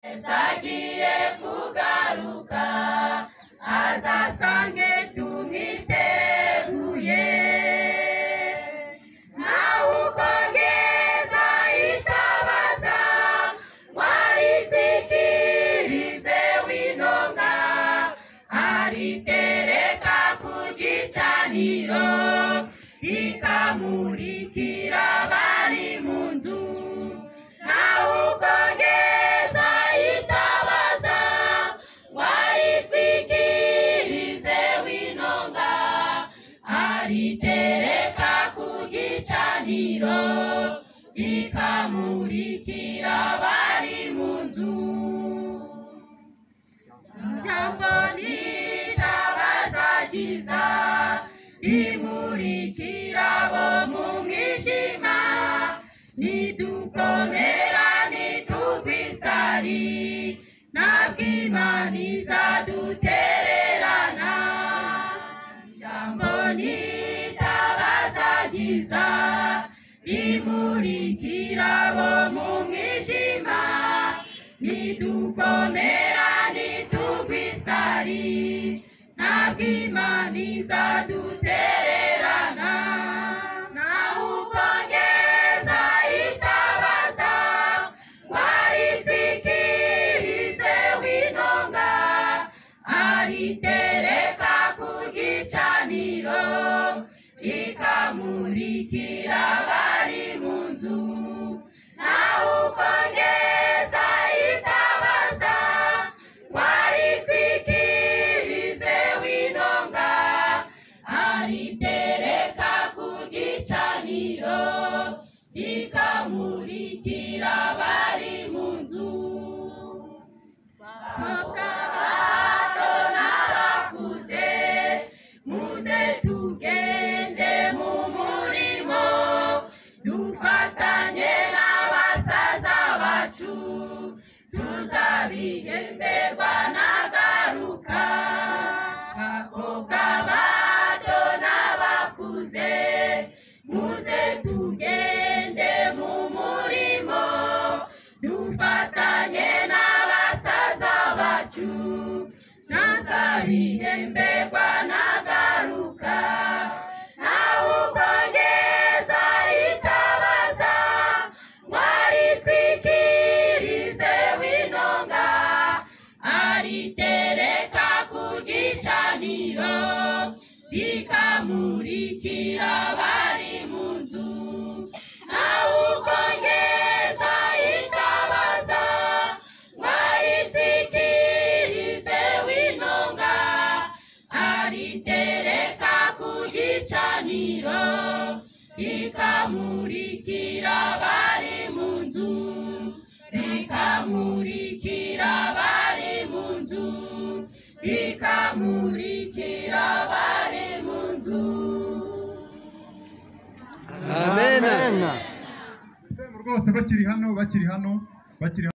Sagiye kugaruka azasange tumwiteguye nawe ukongeza itabaza waritwikirize winonga aritereka ku gicaniro rikamurikira bari mu nzu nawe ukongeza itabaza waritwikirize winonga aritereka ku gicaniro rikamurikira bari mu nzu ijambo n'itabaza ryiza rimurikira bo mu mwijima nidukomera nitugwisari ntabwo Imana izadutererana ijambo n'itabaza ryiza rimurikira bo mu mwijima nidukomera nitugwisari ntabwo Imana izadutererana nawe ukongeza itabaza waritwikirize winonga aritereka ku gicaniro rikamurikira bari mu nzu nawe ukongeza itabaza waritwikirize winonga aritereka ku gicaniro rikamurikira bari mu nzu abato n'abakuze muze tugende mu murimo dufatanye n'abasaza bacu tuzabihemberwa nagaruka bakobwa bato n'abakuze muze tugende mu murimo dufatanye n'abasaza bacu tuzabihemberwa nagaruka nawe ukongeza itabaza waritwikirize winonga aritereka ku gicaniro rikamurikira bari mu nzu nawe ukongeza itabaza waritwikirize winonga aritereka ku gicaniro rikamurikira bari mu nzu rikamurikira bari mu nzu rikamurikira bari mu nzu amen rwose bakiri hano